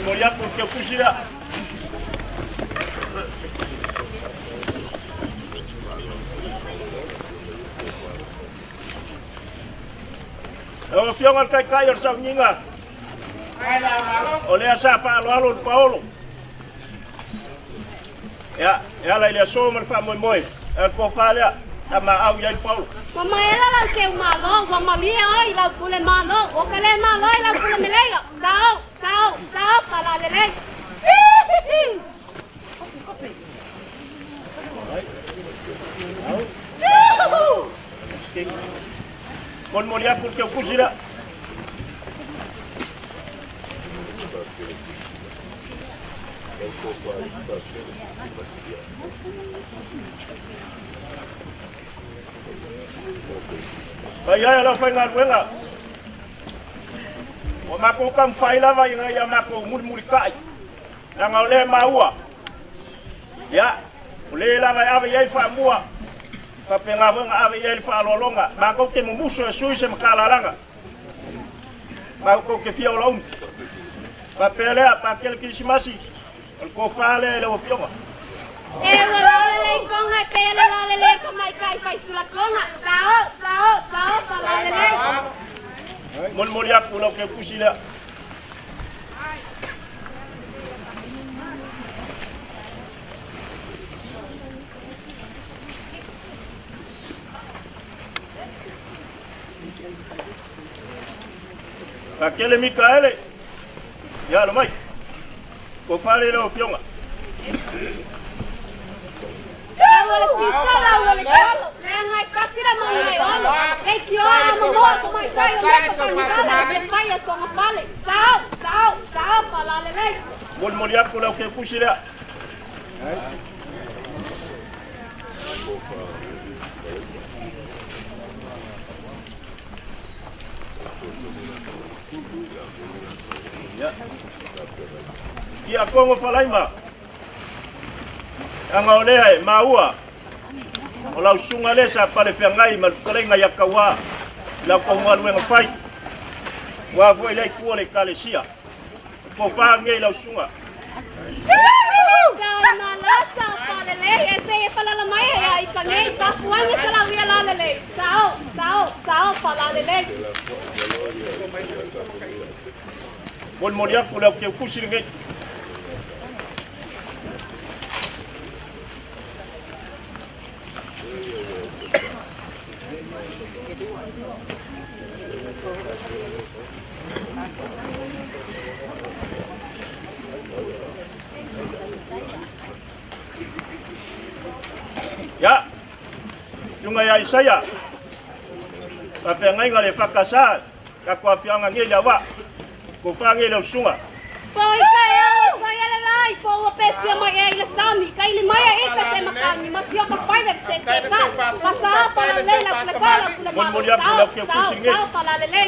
Moriaku ke kusira. O fionga kai o sa ninga. O le asa fa lo Paulo. Ya la ile so mal fa moi. El ko fa le ama au ya Paulo. Mama ela la ke malo, mama mia ai la kule malo, o kale malo ai la kule melela. Tao para lele. Con Moriaku ke kusira. Kaya la fai ngal o mako kam fai lava inga ya mako murmuri kai nga ole maua ya ole lava ave yai fa mua ka penga venga ave yai fa lolonga mako te mumuso e sui se makala langa mako ke fia olaun pa pele pa kel kisimasi ko fale le o fioma e wala le konga pele le ko mai kai fai sula konga tao para lele. Mon Moriaku lo ke kusila. Aquele Micaele. Ya lo mai. Ko fale lo fionga. Wala pistola wala kalo. Ngai kasira mai ono. E kio mo mai kai o mai ko ngapale. Tao para lele. Mon Moriaku lo ke kusila. Ya. Ia kongo falaima. Anga olea maua. Olau sunga le sa pale fiangai mal kalenga ya kawa. La ko ngalu ngai. Wa foi le ku le kalesia. Ko fa ngai la sunga. Tao na lasa para lele. Ese e para la mai ya ikangai ta kuani sala ria la lele. Tao para lele. Mon Moriaku lo ke kusiri ngai. Ya, yunga ya Isaya. Kapengai ngale fakasa, kakwa fianga ngeli awa. Ko fangi le sunga. Poi kai lai po o pesia mai e le sami, kai le mai e ka se makani, ma tio ka pai de se te ka. Pasa para le la kala kula. Mon Moriaku lo ke kusiri ngai. Para le.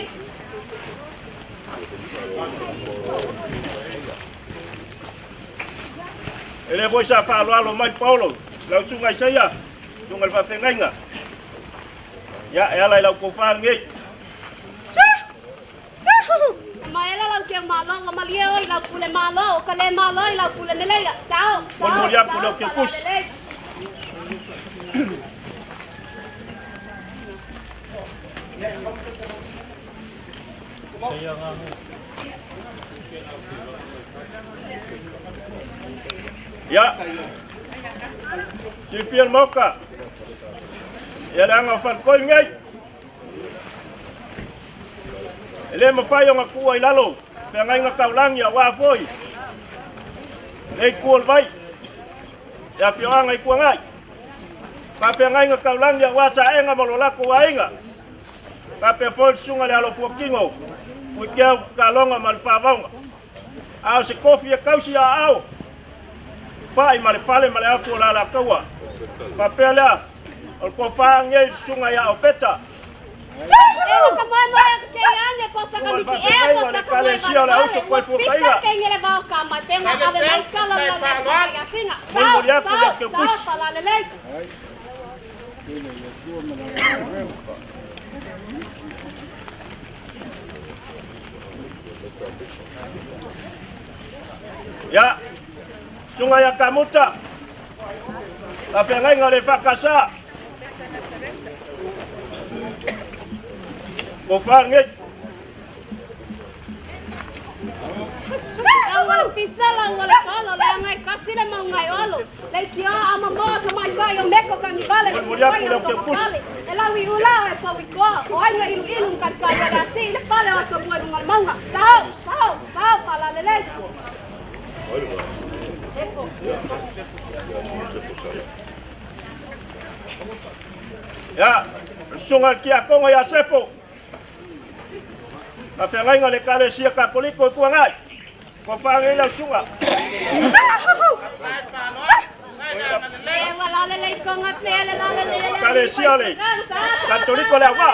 Ele voi sa fa lo mai Paulo. La sunga Isaya. Tungal fa fengai nga. Ya ela la ko fangi. Maela la ke malo, la malia oi la kule malo, kale malo oi la kule melela. Tao. Mon Moriaku lo ke kus. Ya. Si fiel moka. Ya la nga fan koi ngai. Ele mafai nga kuai lalo. Pengai nga kaulang ya wa foi. Nei kuol vai. Ya fioanga I kuangai. Ka pe ngai nga kaulang ya wasa enga malola ko ainga. Ka pe fol sunga le alo fuakingo. Kuikea kalonga malfavaunga. Au se kofi ya kausi ya au. Pai male fale male afu la kaua. Ka pe la o ko fa ngai sunga ya opeta. Ewa kamano ya kayane posa kami ki e posa kami la uso ko fu kaiga. Kengele ba ka matenga ave mai kala la ya singa. Mo ya ku ya ke kus. Pala lele. Ya. Sunga ya kamuta. La pengai ngale fakasa. Kofangit. Wala pisala wala kala la ngai kasile mau ngai olo. Le kia ama mo to mai vai o meko kan ni vale. Ela wi ula e pa wi ko. O ai ngai ilu kan ka ya si le pale o to mo ngal manga. Sao pala lele. Ya, sunga kia kongo ya sefo. Ka fengai ngale kale sia ka koliko kuangai. Ko fangai la sunga. Wala lele konga pele la lele. Kale sia le. Ka toliko le wa.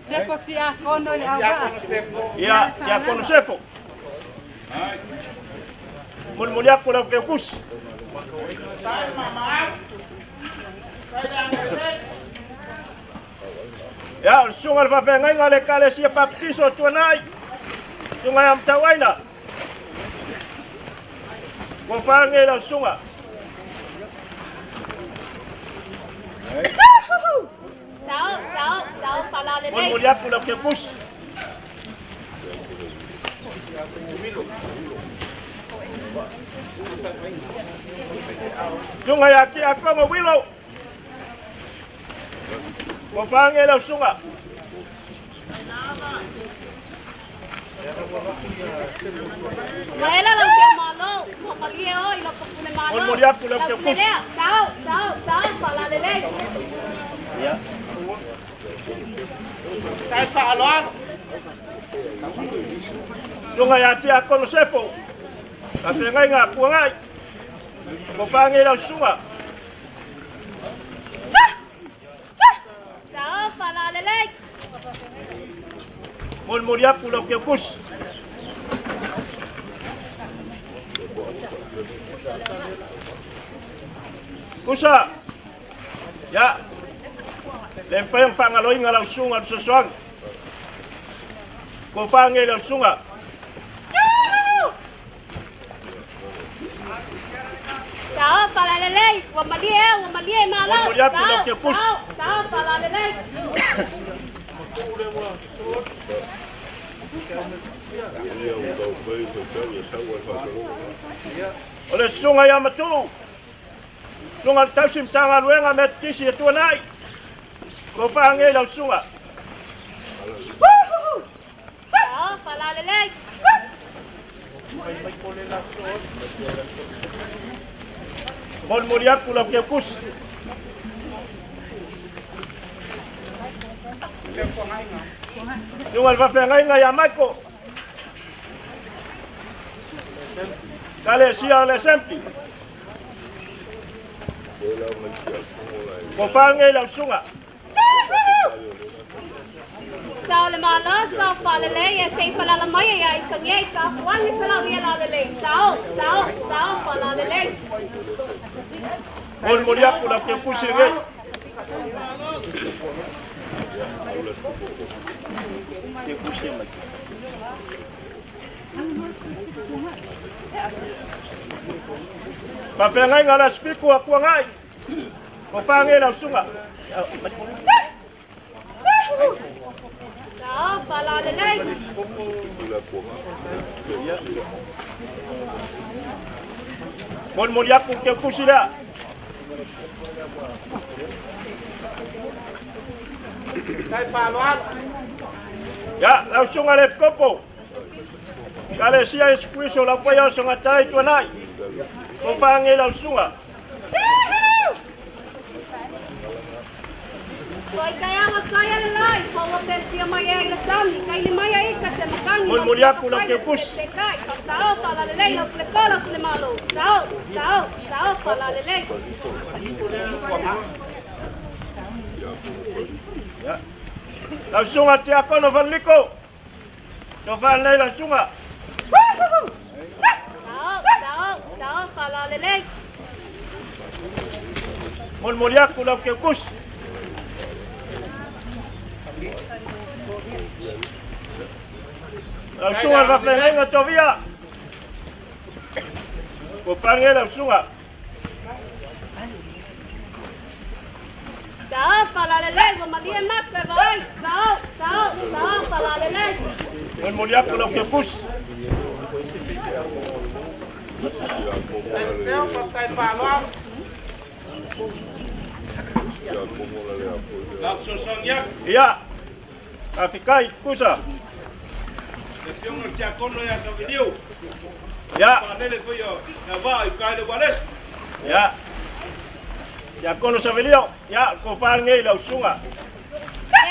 Sefo kia kono le awa. Ya, kia kono sefo. Mulmulia ko la ke kus. Ya, sunga va fengai ngale kale sia baptiso tuanai. Sunga am tawaina. Ko fangai la sunga. Sao pala lele. Mulmulia ko la ke kus. Sunga ya ki akoma wilo. Ko fangai la sunga. Maela lang ke malo, mamalie o ilo pagpune malo. Mulmulia ko la ke kus. Sao pala lele. Ya. Tay pa alon. Sunga ya ti akono sefo. Ka fengai nga kuangai. Ko fangai la sunga. Sao pala lele. Mulmulia ko la ke kus. Kusa. Ya. Lempeng fangaloi ngalau sunga sesuang. Ko fangai la sunga. Sao pala lele. Wamalie malo. Mulmulia ko la ke kus. Sao pala lele. Ole sunga ya matu. Sunga tausim tanga luenga metisi tuanai. Ko fangai la sunga. Sao pala lele. Mulmulia ko la ke kus. Sunga va fengai nga ya mako. Kale sia le sempi. Ko fangai la sunga. Sao le malo, sao pala lele. Ya sei pala la maya ya ikangye ka. Wangi sala dia la lele. Sao pala lele. Mulmulia ko la ke kus ngai. Ke kus ngai. Pa fengai ngala spiku akuangai. Ko fangai la sunga. Sao pala lele. Mulmulia ko ke kus ila. Tay pa alon. Ya, la sunga le kopo. Kalesia Yesu Kristo la paya songa tai tuanai. Ko fange la sunga. Koi kaya masaya lai, kawa pensia maya ila sami, kai limaya ika te makani. Mulmulia kula ke kus. Kai, sao pala lelei, no plekola plemalo. Sao pala lelei. Ya. La sunga te akono van liko. To van nei la sunga. Sao pala lelei. Mulmulia kula ke kus. La sunga va perenga tovia. Ko pange la sunga. Sao pala lelei, go malia maka vai. Sao pala lelei. Mulmulia kula ke kus. Ya. Afikai kusa. Ya. Ya. Ya kono savelio. Ya ko fange la sunga.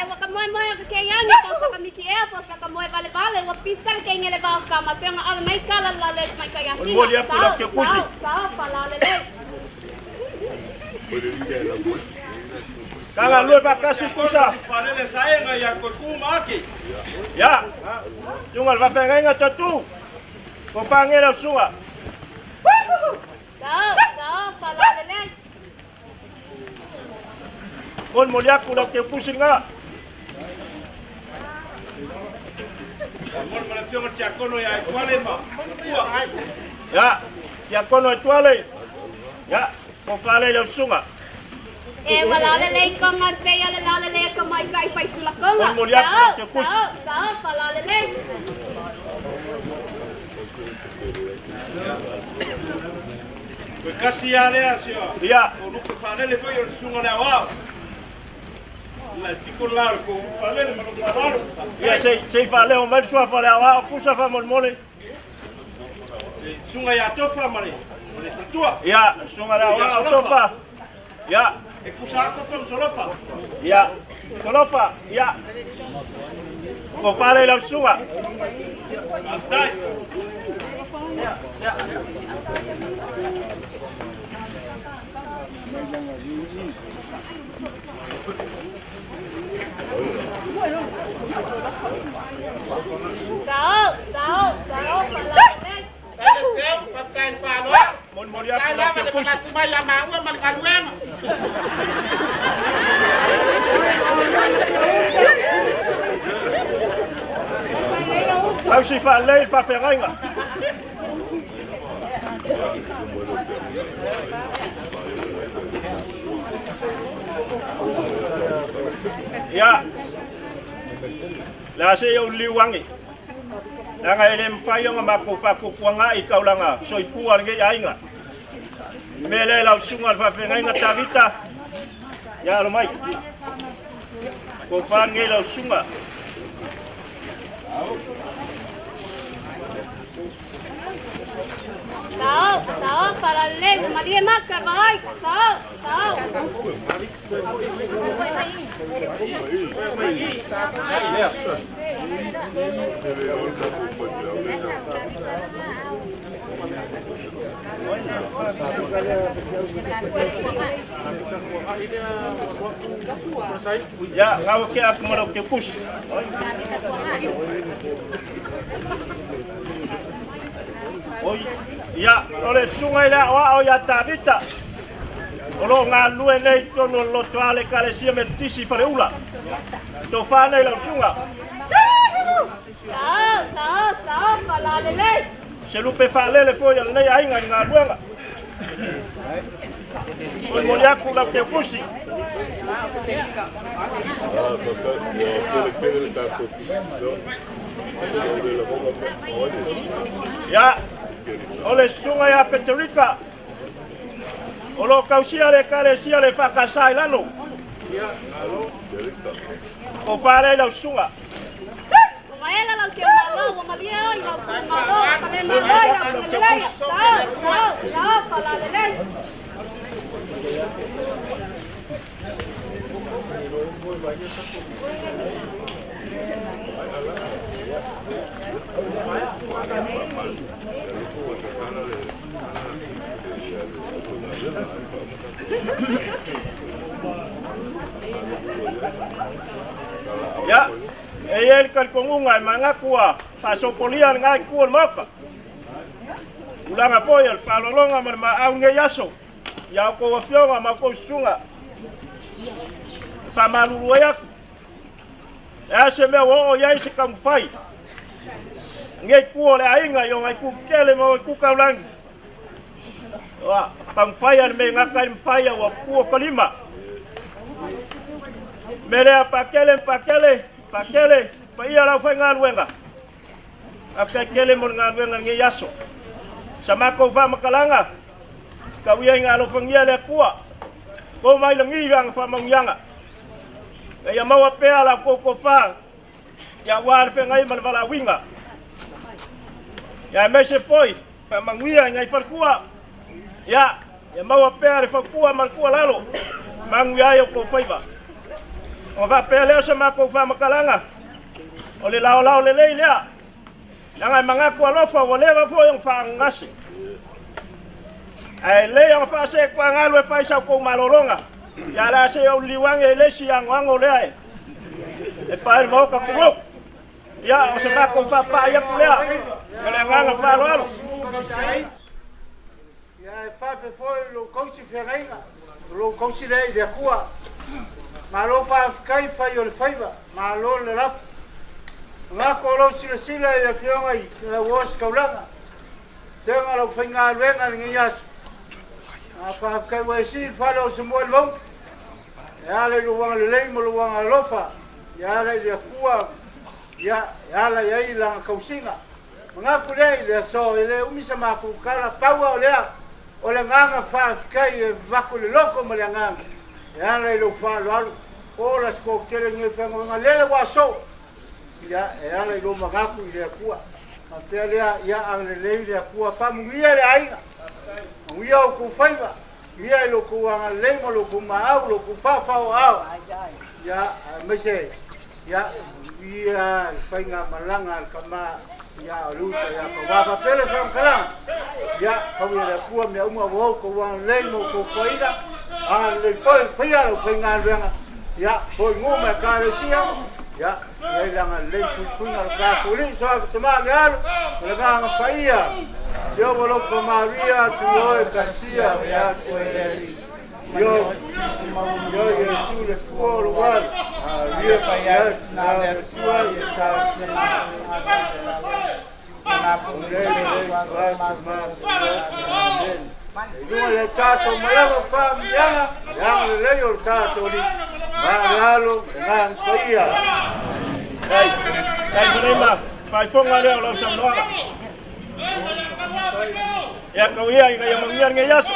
Waka moe ka ke yangi po sa kamiki po sa kamoe vale wa pisang ke ngele ba ka ma penga ala mai kala la le mai ka yangi. Mulmulia kula ke kusi. Sao pala lelei. Kanga lue vakasi kusa. Parele saenga ya kokuma aki. Ya. Jungal va penga tatu. Ko fange la sunga. Sao pala lelei. Mulmulia kula ke kusinga. Amor mala pionga chakono ya kwale ma. Ya. Ya kono tuale. Ya. Ko fale la sunga. Wala lelei ko nga peya la lelei ko mai kai pai sula ko nga. Mulmulia kula ke kus. Sao pala lelei. Kasi ale asio. Ya. Onu ke parele foi o sunga na wa. La tiko lar ko parele ma no claro. Ya sei fale o mal sua fale awa kusa fa mulmole. Sunga ya tofa mare. Mare tua. Ya, sunga la awa sofa. Ya. E kusa ko pom solofa. Ya. Kolofa. Ya. Ko fale la sunga. Dai. Sao pala lelei. Mulmulia kula ke kus. Au si fa lei fa ferenga. Ya. La se yo liwangi. Langa ele mfayo nga ko fa ko kwanga ikaulanga soifua nge ainga. Mele la usunga fa ferenga tavita. Ya lo mai. Ko fa nge la usunga. Sao pala lelei, go malia maka vai. Sao. Ya, ngau ke aku mau ke kus. Oh, ya, oleh sungai la wa o ya tabita. Olo ngalu nei tono lo toale kale sia metisi fare ula. To fa nei la sunga. Sao pala lelei. Se lupe fa lele foi al nei ainga ngaluanga. Mulmulia kula ke kusi. Ya, ole sunga ya Federica. Olo kausia le kale sia le fakasai lano. O fare la sunga. Maela la que malo, malia ai la malo. Ya, el kalkongunga mangakua pasopolian ngai kuon maka. Ulanga foil falolonga ma aunge yaso. Ya ko wafionga ma ko sunga. Famalulu yak. Ya se me wo ya se kamfai. Ngai kuo le ainga yo ngai ku kele mo ku kaulang. Wa kamfai an me ngakai mfai wa kuo kalima. Mere pakele pa ia la foi ngal wenga afka kele mon ngal wenga nge yaso sama ko fa makalanga ka wi ngalo fangia le kuwa ko mai langi yang fa mangyanga ya mawa pe ala ko fa ya war fe ngai mal bala winga ya me se foi fa mangia ngai fa kuwa ya mawa pe ala fa kuwa mal kuwa lalo mangia yo ko faiba o va pele se ma ko fa makalanga o le lao le lea langa manga ko alofa o le va fo yung fa ngasi ai le yung fa se kwa ngalo fa sa ko malolonga ya la se o liwange le si ang wango le ai e pa mo ka ko ya o se ma ko fa pa ya ku le le nganga fa lo ya fa pe fo lo coach Ferreira lo coach de Cuba malo fa kai fa yo le faiva malo le rap nga ko lo sila ya fionga i la wos kaulanga tenga lo finga venga ngias apa kai wa si fa lo semua long ya le luang le mo luang alofa ya le ya kuwa ya la ya ila kausinga nga ko le so le umisa ma ku kala pawa o le nganga fa kai va ko le loko mo le nganga ya le lo fa lo ora sko kele nge fengo nga lele wa so ya le lo magaku ile kuwa apele ya ale le kuwa pa muia le ainga muia ku faiva ia lo ku nga le mo lo ku ma lo ku fa au ya mese ya ia fainga malanga kama ya luta ya ko wa pele fengo kala ya ko ile kuwa me uma wo ko wa le mo ku faida le foi faia lo fainga venga ya foi ngoma karesia ya langa le pupunga ka kuli so toma galo le ga faia yo volo ko maria tu yo kasia ya yo Yesu le por wal yo faia na le sua ya ta na yo le tato malago familia ya le yo tato ni Magalo ngang kaya. Dai terima. Pai fonga le lo samloa. Ya kau ia yang mengian ngeyas.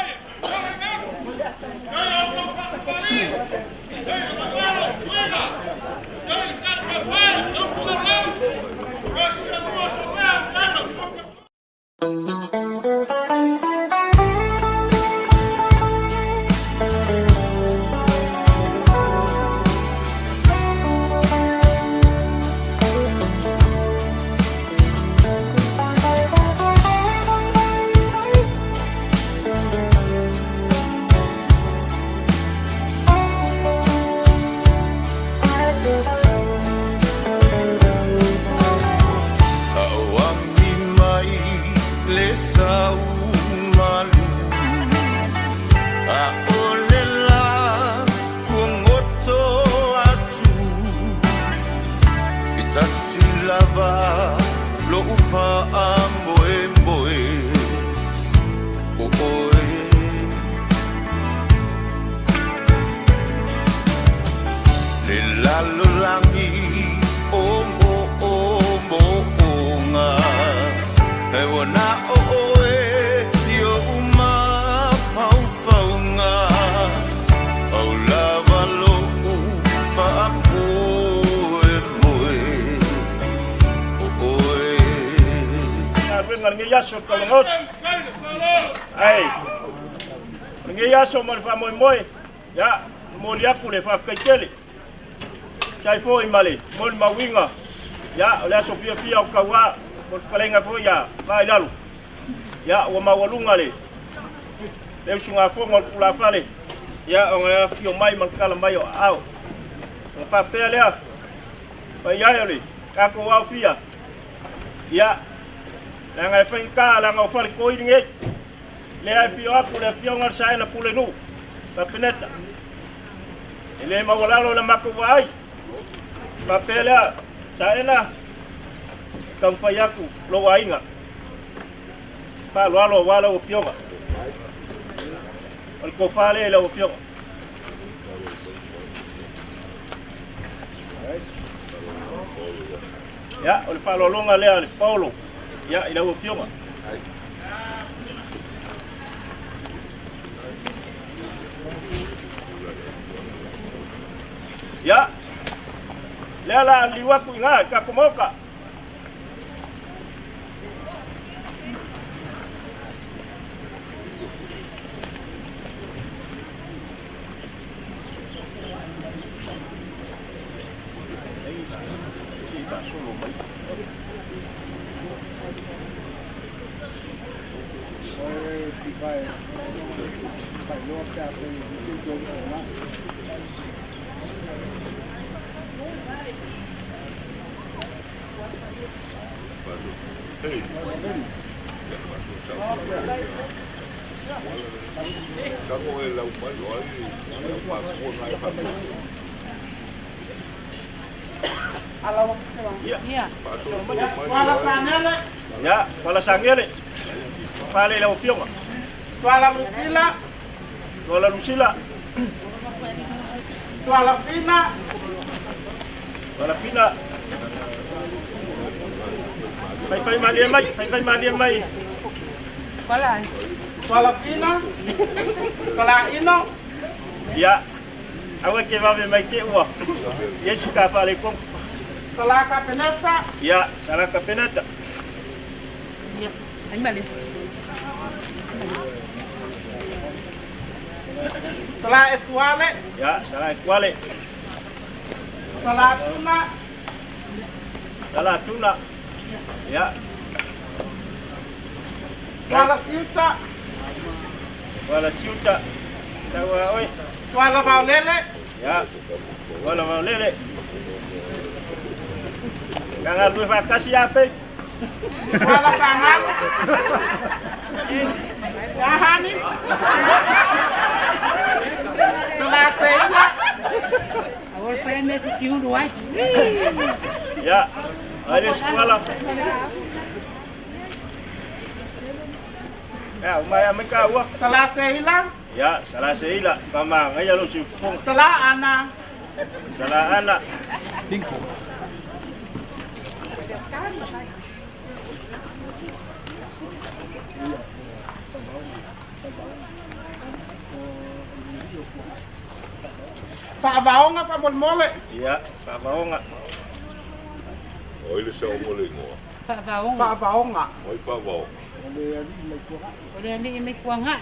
Lava lo ufa amboe mboe oe le lalo langi ombo onga e wona oe luenga ngi yaso kolongos ai ngi yaso mo fa moi ya mo lia kule fa kaikele sai fo imale mo mawinga ya ole sofia fia ukawa mo kalenga fo ya vai lalu ya o mawalunga le eu sunga fo ngol kula fale ya o nga fio mai man kala mai o au o fa pele pa ya le ka ko wa fia ya la nga fa ka la nga fa ko inge le ai fio aku le fio ngal sai na pule nu pa peneta ele mawalalo la mako vai pa pele sai na kam fa yaku lo wainga pa lo alo wala o fio el cofale la opción ya el falo longa le al Paulo ya y la opción ya le ala liwaku nga ka komoka ya wala sangele pale la opción Tuala Lucila, wala Lucila Tuala Fina, wala Fina Fai mali mai Wala. Tuala Fina, Tuala Ino, ya awe ke va mai ke wa yeshika fale kom Tuala Capeneta, ya sala kapenata Ya. Ay mali. Tuala Etuale, ya sala kuale Tuala Tuna, sala tuna ya Tuala Siuta, wala siuta tawa oi Tuala Baulele, ya wala maulele kanga lu vakasi ape Tuala Pangan, Wahani, Tuala Seila, Awal pa yan may kikiul white. ya ada sekolah ya umaya mekawa Tuala Seila, ya salah seila kama ngaya lu si fong Tuala Ana, salah anak Pak Baonga, Pak Molmole, ya sama onga Oi le sa mo le ngo. Pak Baong. Pak Baonga, Oi fa va. Ode ni may kuwang nga.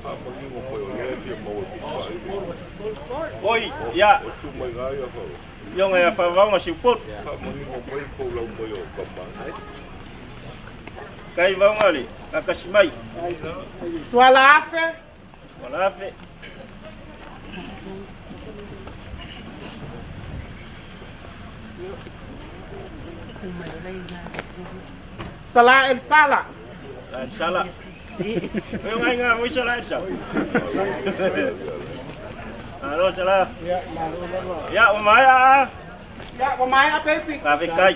Apa ni mo ko le fi mo ko. oi ya O su mai ga ya fa. yo ngaya fa onga si put Pa mo ni mo mai ko la mo yo ka ma. kai onga li kakasimai Tuala Afe, wala fe Tuala El Sala, salah yo ngai nga mo salah sa halo salah ya umaya ya pemain Pepi, Kafe kai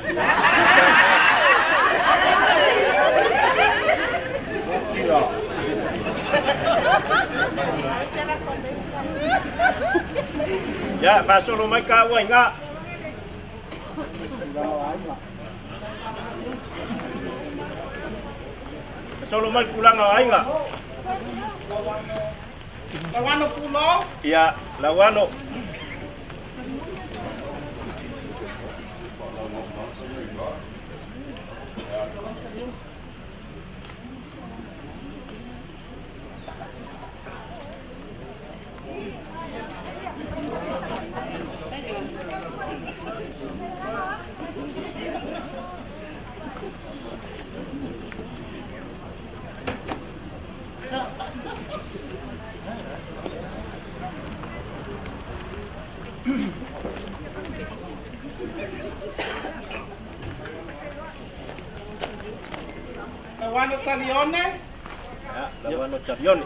ya masuk rumah kau enggak solo mal pulang awak enggak Lawano Pulo, ya lawano Lawano Talione. Ya, lawan Talione.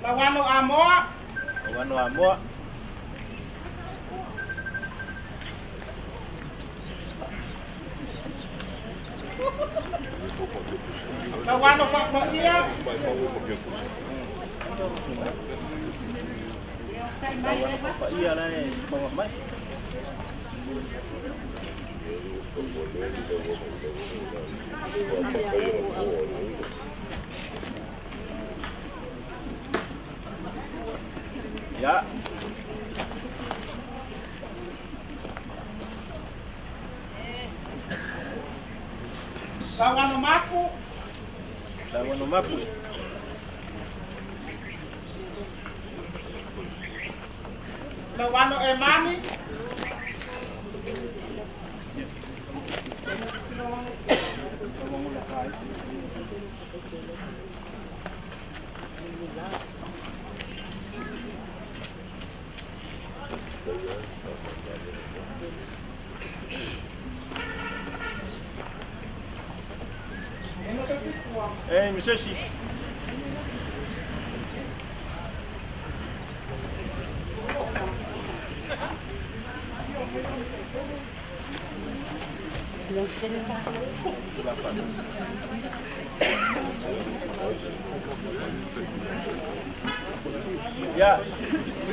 Lawano Amoa. Lawan Amoa. Lawano Fakfaia. Pak iya lah ni, bawa mai. Ya. Lawano Maku. Lawan Maku. Lawano Emani. Misesi. Ya,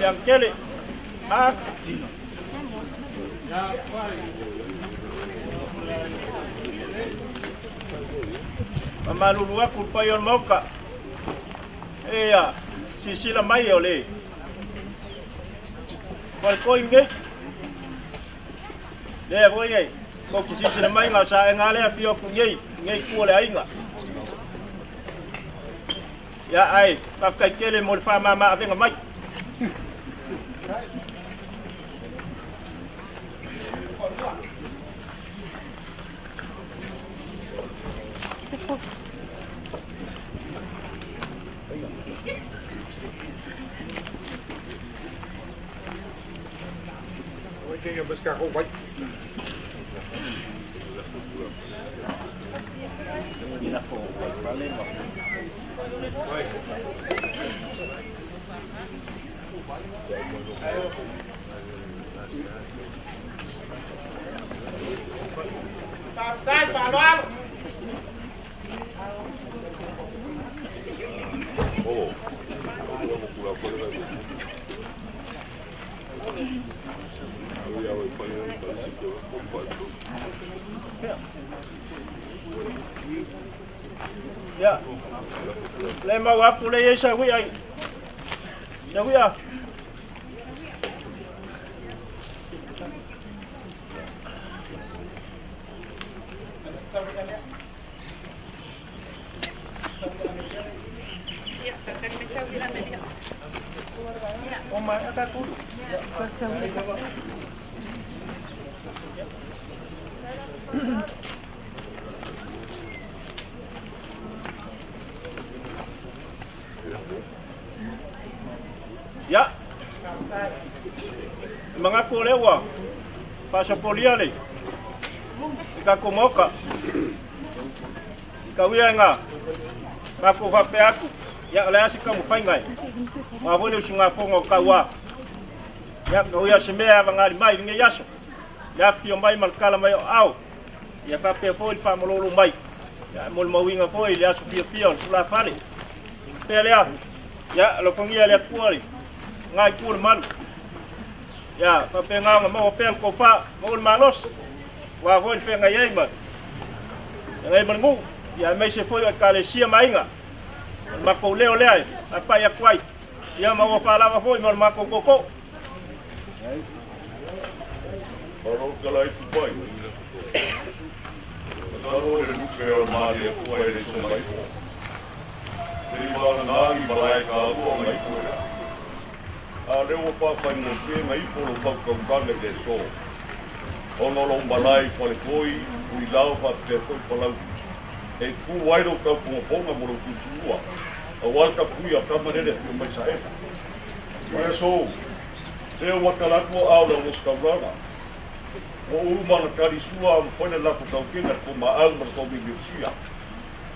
yang kele. Mamalulu aku payon moka. Ya, sisila mai ole. Falko inge. Dia boleh. Kau kisi sila mai ngau sa ngale afio kunyei, ngei kuole ainga. Ya ai, kafkai kele mol fa mama avenga mai. Quem ia buscar roupa? Sai, Palualo. Ya. Lema waktu le yesa wi ai. Ya wi ya. Oma ada tu. Ya. Mengaku lewa. Pasapolia le. Ika kumoka. Ika wianga. Ngaku vape aku. Ya le asika mufaingai. Mavole usinga fongo kawa. Ya kauya semea vangali mai nge yaso. Ya fio mai malkala mai au. Ya vape foi fa mololo mai. Ya mol mawinga foi ya su fio la fale. Pelea. Ya lo fongia le kuali. Ngai kur man. Ya vape nganga mo pel ko fa mol malos. Wa voi fenga yema. Ngai mangu. Ya mai se foi kale sia mainga. Mako leo lea apa ya kwai. Ya mau fala wa foi mal mako koko. Maro kalai tu pai. Maro le nuke o mari e kua e le so mai po. Tiri wala nāgi malai ka o mai kua. A leo pāpai no te ngai polo kau kanga te so. Ono lo malai pale koi, ui lau pa te koi palau. E ku wairo kau ponga moro kusua. A walka pui a kamarere ku mai sa ena. Kua so, te o wakalako au la mos kaurana. O umana kari sua am whane lako kau kenga ko maau ma kau mi miusia.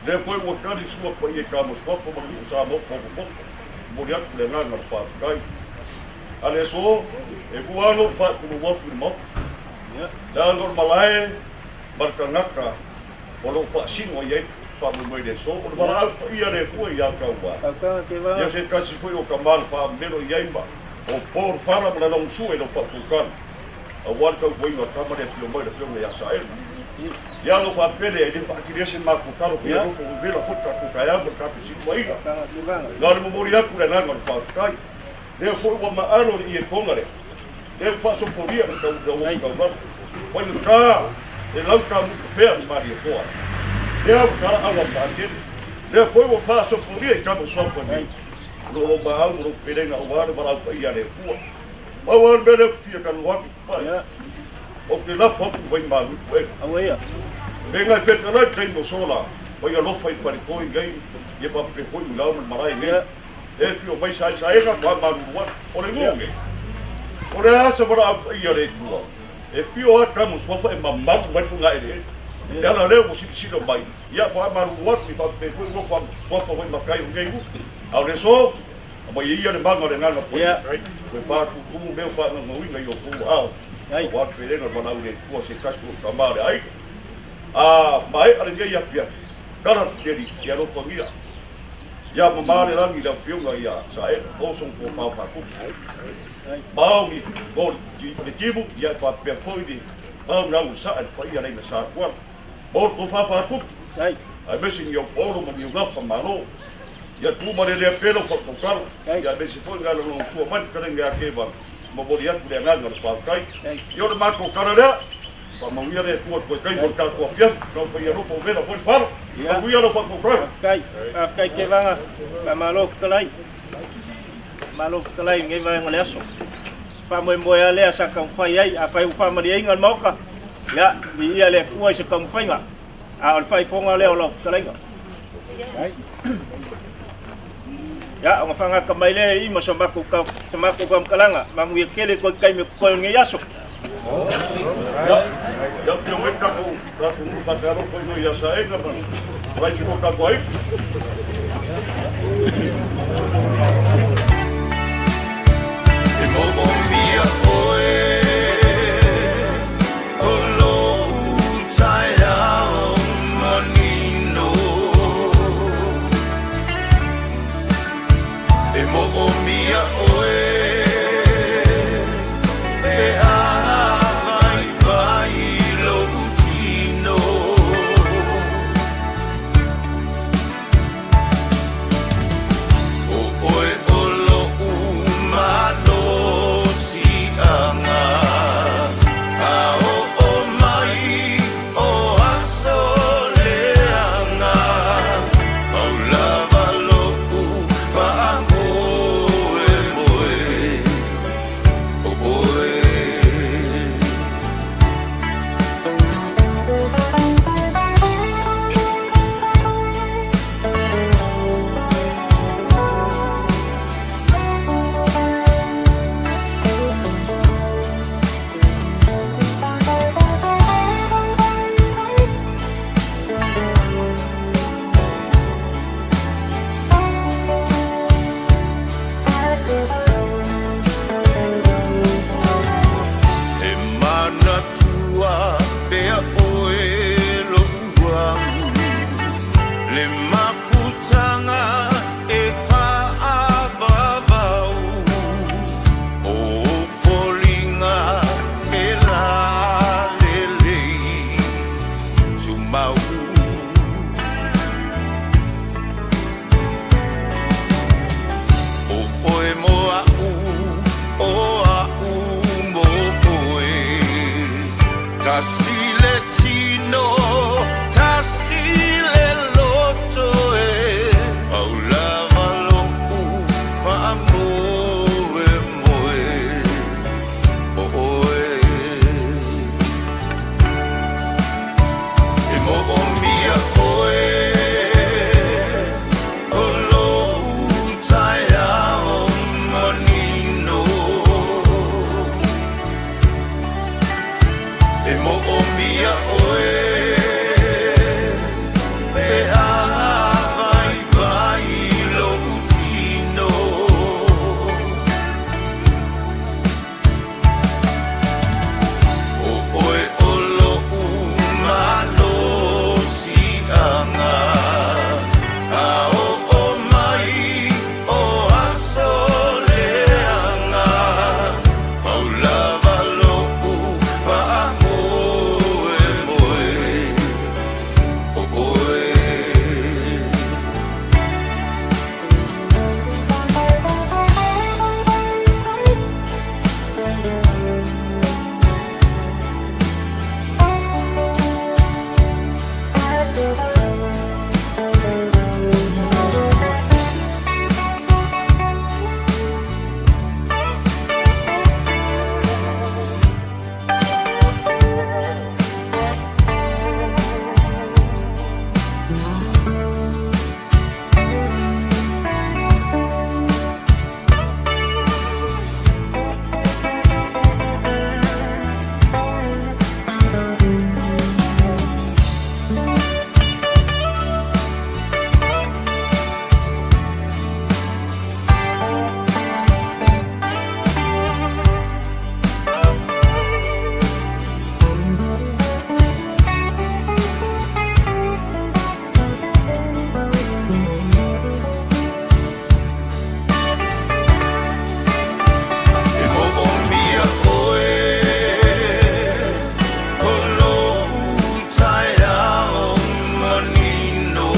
Le koe o kari sua pa ie ka mos whapo ma liu sa mok koko koko. Mori aku le nganga na whaakai. Ale so, e kuano pa kuno wafu ni moku. Dangor malai, marka ngaka, walau pa sino ye, pa mo de so, o mala au ia le kua ia kau wa. Ia se kasi foi o kamal pa mero iaimba, o por fara mala long sue no pa tukan. A wan kau foi no kamare pio mai de pio ia sae. Ia lo pa pele e de pa kirese ma ku karo pio ko vela futa ku kaya mo ka pisi ko ina. Ngalo mo mori aku le nanga pa kai. Deo foi o ma alo i e kongare. Deo fa so poria no kau da o kau. Poi no ka, e lau ka mu pea ni mari e foa. Deo ka awa pātene. Deo foi o fa so poria i kamo sopa ni. No o ma au no perenga o wāre mara au paia le fua. Mau an mene fia ka luaki pai. O ke la foku vai maru koe. Awa ia. Venga i peta lai tei no sola. Pai a lofa i parikoi ngai. Ie pa pe koi ulau na marai ngai. E fio mai sai ega ka maru wat. O le ngonge. O le asa mara au paia le kua. E pio a kamu swafa e mamaku mai funga ele. Ya la leo si sino mai. Ya pa maru wat ni pa pe foi rofa swafa mai makai ngai u. Au le so, ma ia le manga le ngana po. Ko pa ku meu fa no winga yo ku au. Ai wa pe le na le ku se kastu kamare ai. Ah, mai ale ia pia. Kana teri ya ro po mira. Ya mama le langi da pionga ia sa e o son ko pa ku. Mau ni gol de tibu ya pa pe foi di mau na usa al foi ya na sa kwa bor ko fa ku ai mesin yo oro mo yo gafa malo ya tu ma le pelo ko kar ya mesin foi galo no su man karen ya ke ba mo boria ku le ngal pa kai yo ma ko karara pa mo ya le ku ko kai por ka ko pia no foi ya no po vela foi far ya ku ya no pa ko kai ke vanga ma malo kalai. Malo kalai ngai vai ngale aso. Fa mo ale asa kang fai ai a fai fa ma ngal moka. Ya, bi ia le kuai se kang fai nga. A al fai fonga le olof kalai nga. Ya, ang fanga kamai le i mo samaku kam kalanga. Mangu kele ko kai me ko ngai aso. Ya pio me ka ko pa karo ko no ya sa e nga pa. Vai ko ka ko ai. le tino tasi le loto e au lava lo'u whaamoe moe o oe e mo o mia oe o lo'u taia o manino e mo o mia oe pe a vai vai lo'u tino o oe o lo'u malosi anga a o mai o aso leanga au lava lo'u whaamoe moe o oe e mo o mia oe o lo'u taia o manino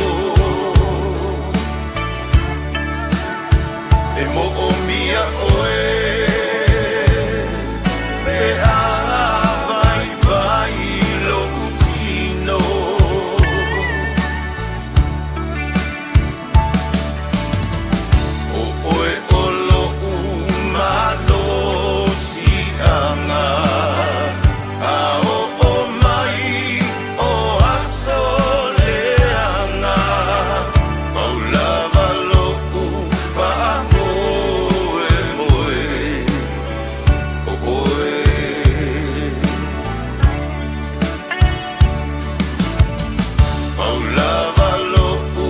e mo o mia oe pe a vai vai lo'u tino o oe o lo'u malosi anga a o mai o aso leanga au lava lo'u whaamoe moe o oe au lava lo'u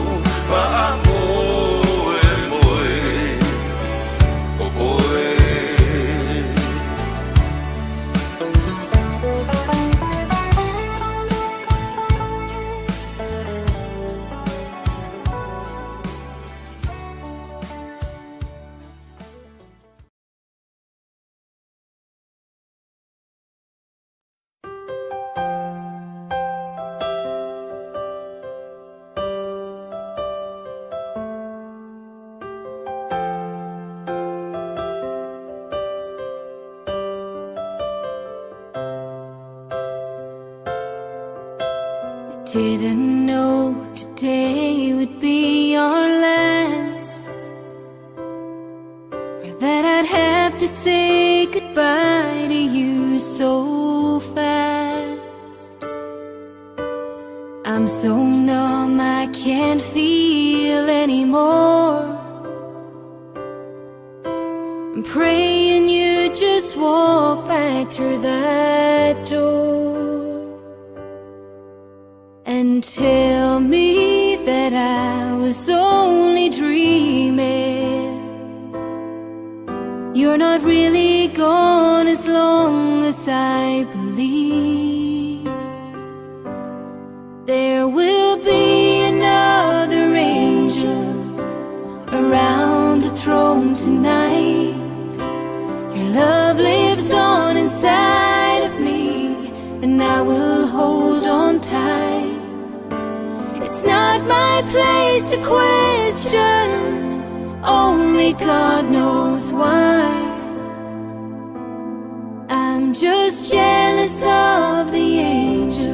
whaamoe moe o oe Didn't know today would be our last, or that I'd have to say goodbye to you so fast. I'm so numb I can't feel anymore. I'm praying you just walk back through that door and tell me that I was only dreaming. You're not really gone as long as I believe. There will be another angel around the throne tonight. Your love lives on inside of me, and I will hold on tight. It's not my place to question, only God knows why. I'm just jealous of the angels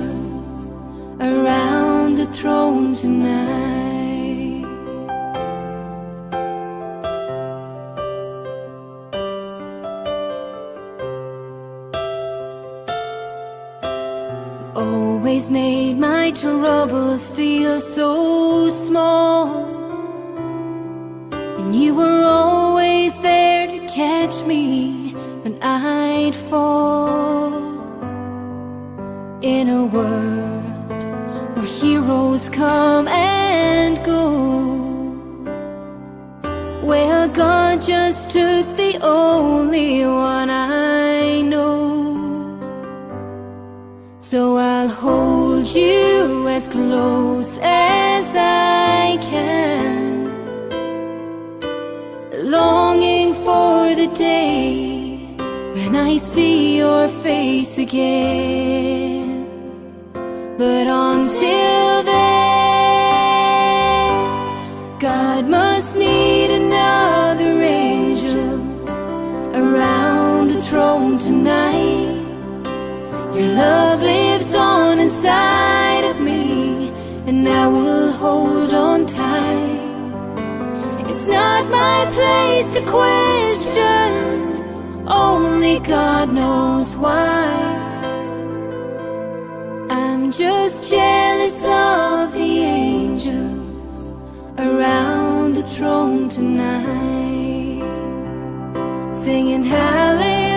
always made my troubles feel so small. And you were always there to catch me when I'd fall. In a world where heroes come and go, well, God just took the only one I know. So I'll hold you as close as I can, longing for the day when I see your face again. But until then, God must need another angel around the throne tonight. Your love lives on inside of me, and I will hold on tight. It's not my place to question, only God knows why. I'm just jealous of the angels around the throne tonight, singing hallelujah.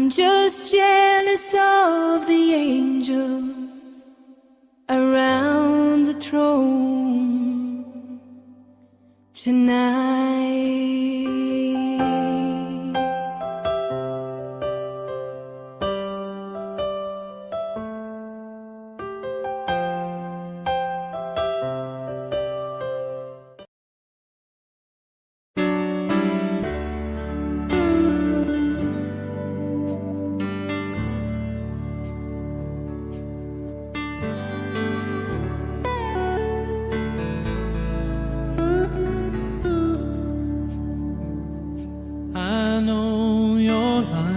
Just jealous of the angels around the throne tonight. I know your life